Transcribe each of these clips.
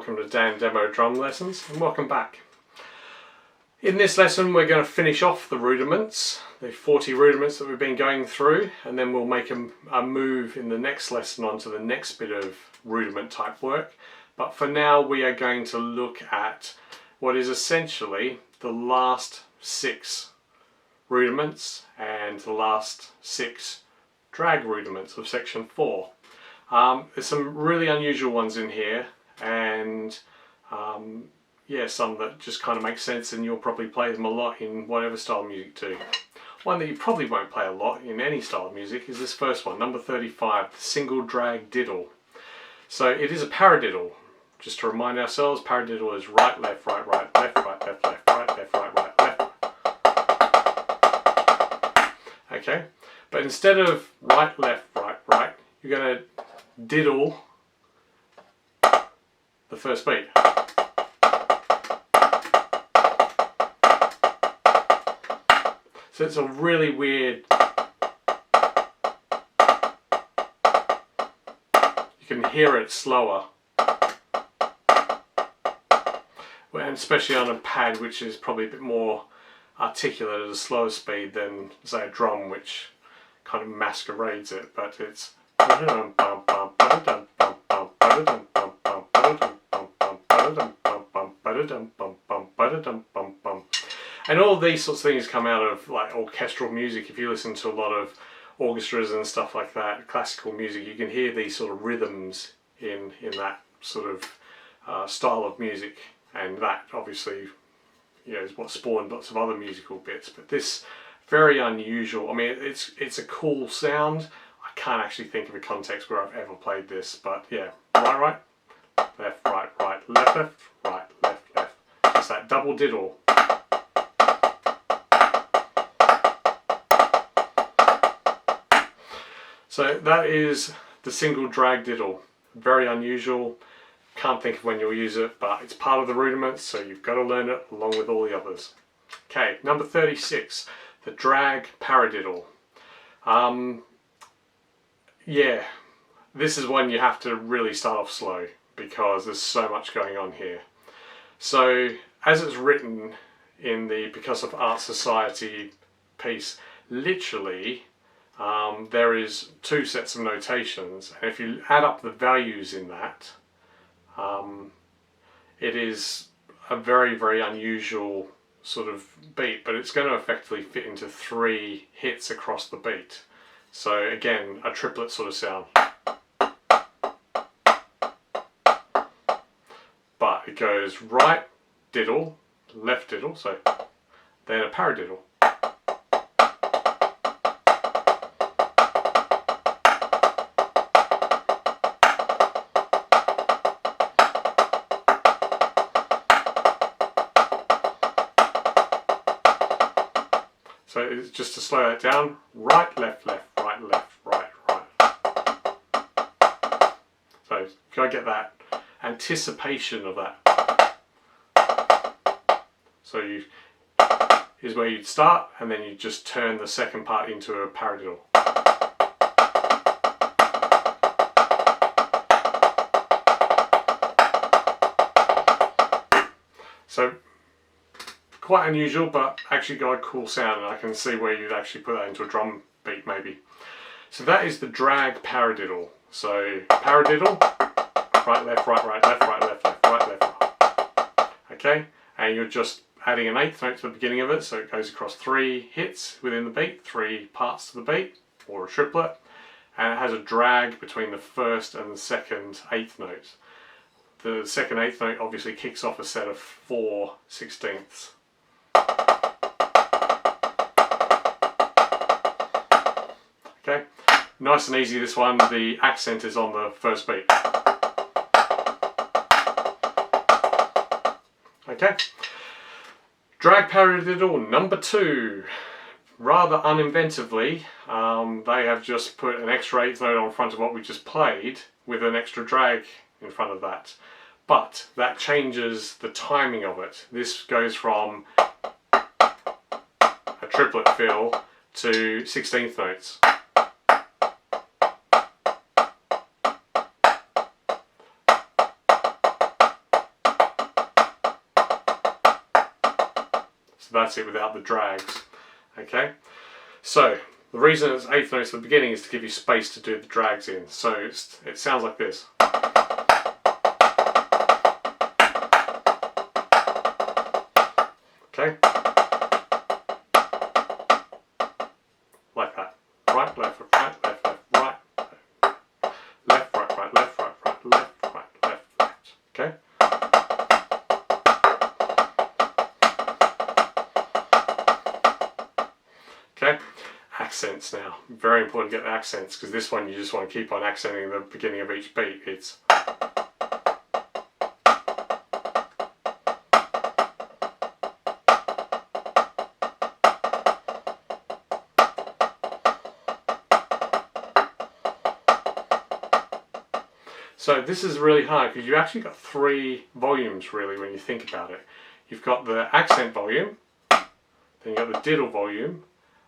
welcome to Dan Demo Drum Lessons, and welcome back. In this lesson we're going to finish off the rudiments, the 40 rudiments that we've been going through, and then we'll make a move in the next lesson onto the next bit of rudiment type work. But for now we are going to look at what is essentially the last 6 rudiments and the last 6 drag rudiments of section 4. There's some really unusual ones in here, and yeah, some that just kind of make sense, and you'll probably play them a lot in whatever style of music too. One that you probably won't play a lot in any style of music is this first one, number 35, the single drag diddle. So it is a paradiddle. Just to remind ourselves, paradiddle is right, left, right, right, left, right, left, left, right, left, right, right, left. Okay, but instead of right, left, right, right, you're going to diddle the first beat. So it's a really weird, you can hear it slower, and especially on a pad, which is probably a bit more articulate at a slower speed than, say, a drum, which kind of masquerades it, but it's and all these sorts of things come out of like orchestral music. If you listen to a lot of orchestras and stuff like that, classical music, you can hear these sort of rhythms in that sort of style of music, and that obviously, you know, is what spawned lots of other musical bits. But this very unusual. I mean, it's a cool sound. I can't actually think of a context where I've ever played this, but yeah, right, right, left, right, right, left, left, right, left, left. Just that double diddle. So that is the single drag diddle. Very unusual. Can't think of when you'll use it, but it's part of the rudiments, so you've got to learn it along with all the others. Okay, number 36, the drag paradiddle. Yeah, this is one you have to really start off slow because there's so much going on here. So, as it's written in the Percussive Art Society piece, literally there is 2 sets of notations, and if you add up the values in that, it is a very, very unusual sort of beat, but it's going to effectively fit into 3 hits across the beat. So again, a triplet sort of sound. But it goes right diddle, left diddle, so then a paradiddle. So it's just to slow that down, right, left, left, right, left, right, right. So you've got to get that anticipation of that. So here's where you'd start, and then you just turn the second part into a paradiddle. So quite unusual, but actually got a cool sound, and I can see where you'd actually put that into a drum beat maybe. So that is the drag paradiddle. So paradiddle, right, left, right, right, left, right, left, left, right, left, right. Okay, and you're just adding an 8th note to the beginning of it, so it goes across 3 hits within the beat, 3 parts to the beat, or a triplet, and it has a drag between the first and the second 8th notes. The second 8th note obviously kicks off a set of 4 16ths. Okay, nice and easy this one. The accent is on the first beat. Okay, drag paradiddle number 2. Rather uninventively, they have just put an extra 8th note on front of what we just played with an extra drag in front of that. But that changes the timing of it. This goes from a triplet fill to 16th notes. So that's it without the drags. Okay, so the reason it's eighth notes at the beginning is to give you space to do the drags in. So it sounds like this. Okay, like that. Right, left, right, left, left, right, left, right, right, left, right, right, left, right, left, left. Okay. Okay, accents now. Very important to get the accents, because this one you just want to keep on accenting the beginning of each beat. It's so this is really hard because you've actually got three volumes really when you think about it. You've got the accent volume, then you've got the diddle volume,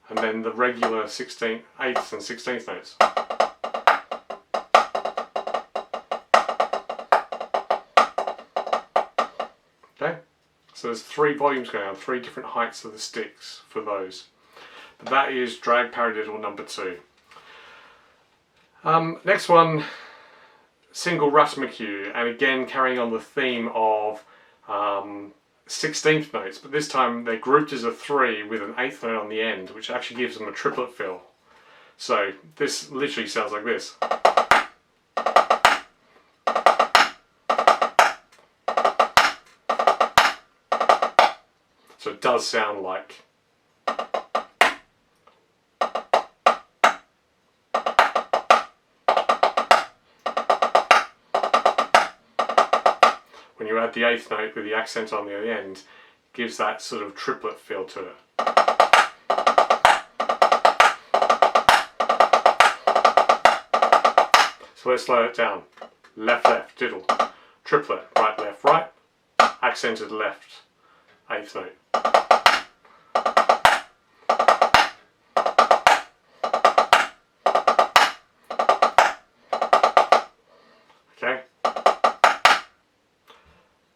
and then the regular 16th, 8th and 16th notes. Okay, so there's three volumes going on, three different heights of the sticks for those. But that is drag paradiddle number 2. Next one, single rudiments, and again carrying on the theme of 16th notes, but this time they're grouped as a 3 with an 8th note on the end, which actually gives them a triplet fill. So this literally sounds like this. So it does sound like. When you add the 8th note with the accent on the end, it gives that sort of triplet feel to it. So let's slow it down. Left, left, diddle. Triplet, right, left, right. Accented left, 8th note. Okay.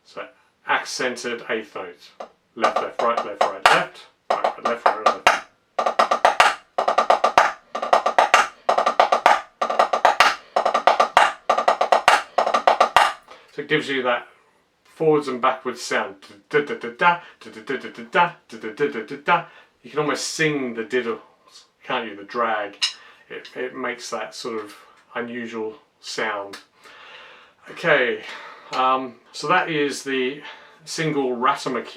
So accented 8th note. Left, left, right, left, right, left. Right, right, left, right, left. So it gives you that forwards and backwards sound. You can almost sing the diddles, can't you? The drag. It makes that sort of unusual sound. Okay, so that is the single rudiments.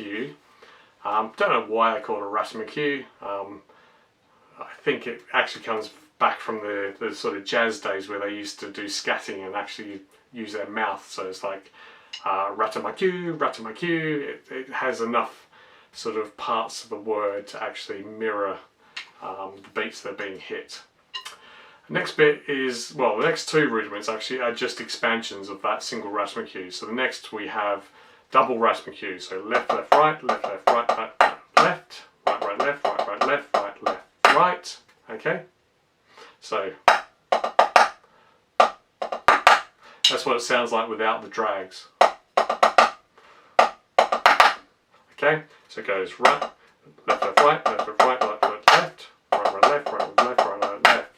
Don't know why they call it a rudiments. I think it actually comes back from the sort of jazz days where they used to do scatting and actually use their mouth. So it's like rudiments. It has enough sort of parts of the word to actually mirror the beats that are being hit. The next bit is, well, the next 2 rudiments actually are just expansions of that single rudiments. So the next we have double rudiments. So left, left, right, left, left, right, right, left, right, right, left, right, right, left, right, left, right. Okay, so that's what it sounds like without the drags. Okay, so it goes right, left, left, right, left, left, right, left, left, left, right, right, left, right, left, right, right, left.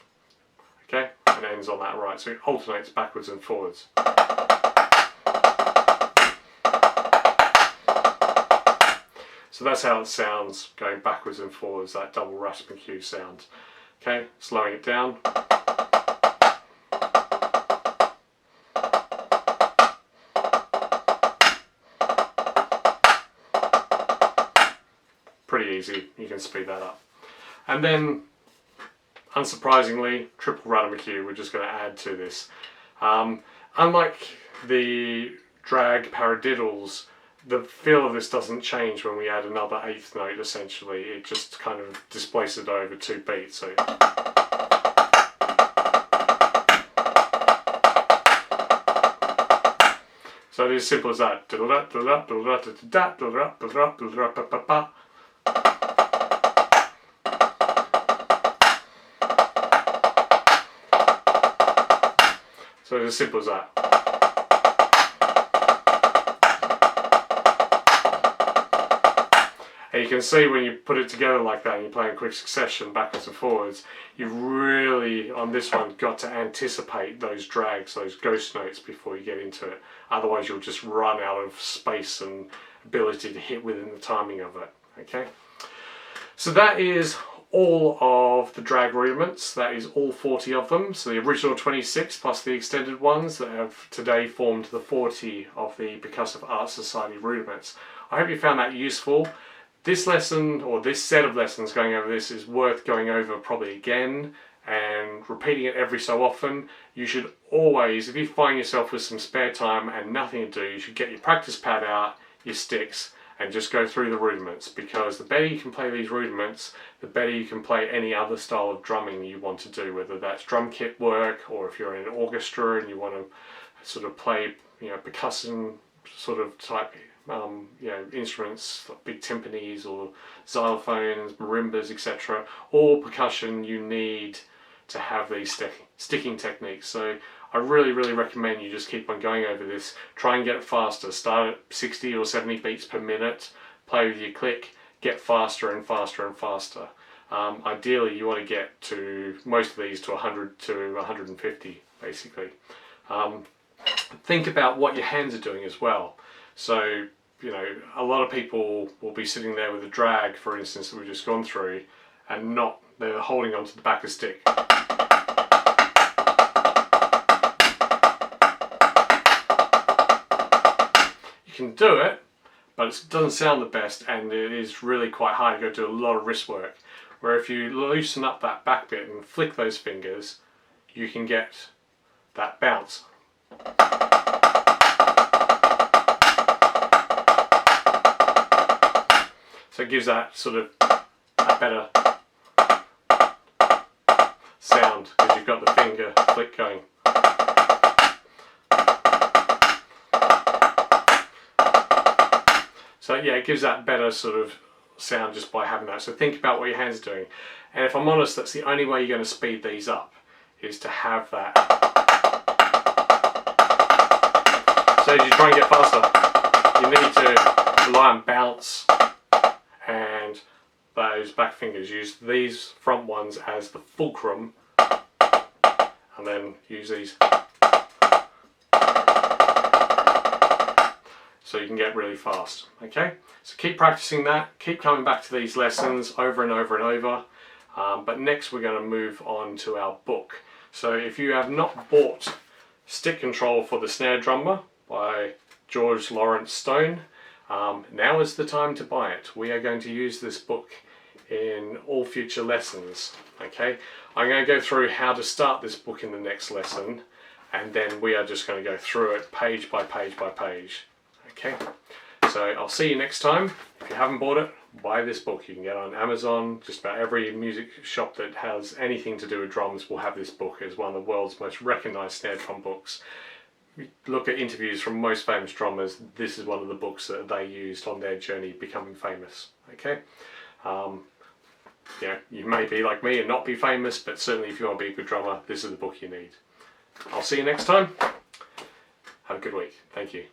Okay, and it ends on that right, so it alternates backwards and forwards. So that's how it sounds going backwards and forwards, that double rudiments sound. Okay, slowing it down. Pretty easy, you can speed that up. And then, unsurprisingly, triple rudiments we're just going to add to this. Unlike the drag paradiddles, the feel of this doesn't change when we add another 8th note essentially. It just kind of displaces it over 2 beats. So it is simple as that. So it's as simple as that. And you you can see when you put it together like that and you play in quick succession backwards and forwards, you've really, on this one, got to anticipate those drags, those ghost notes before you get into it. Otherwise you'll just run out of space and ability to hit within the timing of it. Okay, so that is all of the drag rudiments. That is all 40 of them. So the original 26 plus the extended ones that have today formed the 40 of the Percussive Art Society rudiments. I hope you found that useful. This lesson, or this set of lessons going over this, is worth going over probably again and repeating it every so often. You should always, if you find yourself with some spare time and nothing to do, you should get your practice pad out, your sticks, and just go through the rudiments, because the better you can play these rudiments, the better you can play any other style of drumming you want to do, whether that's drum kit work, or if you're in an orchestra and you want to sort of play, you know, percussion sort of type you know, instruments like big timpanis or xylophones, marimbas, etc. All percussion, you need to have these sticking techniques. So I really recommend you just keep on going over this. Try and get it faster. Start at 60 or 70 beats per minute, play with your click, get faster and faster and faster. Ideally you want to get to most of these to 100 to 150 basically. Think about what your hands are doing as well. So, you know, a lot of people will be sitting there with a drag, for instance, that we've just gone through, and they're holding onto the back of the stick. You can do it, but it doesn't sound the best, and it is really quite hard. You've got to do a lot of wrist work. Where if you loosen up that back bit and flick those fingers, you can get that bounce. So it gives that sort of a better sound because you've got the finger flick going. So yeah, it gives that better sort of sound just by having that. So think about what your hands are doing. And if I'm honest, that's the only way you're going to speed these up, is to have that. So as you try and get faster, you need to rely on bounce and those back fingers. Use these front ones as the fulcrum and then use these so you can get really fast. Okay, so keep practicing that, keep coming back to these lessons over and over and over. But next we're going to move on to our book. So if you have not bought Stick Control for the Snare Drummer by George Lawrence Stone, now is the time to buy it. We are going to use this book in all future lessons. Okay, I'm going to go through how to start this book in the next lesson, and then we are just going to go through it page by page by page. Okay, so I'll see you next time. If you haven't bought it, buy this book. You can get it on Amazon. Just about every music shop that has anything to do with drums will have this book. It's one of the world's most recognized snare drum books. Look at interviews from most famous drummers, this is one of the books that they used on their journey becoming famous. Okay, yeah, you may be like me and not be famous, but certainly if you want to be a good drummer, this is the book you need. I'll see you next time. Have a good week. Thank you.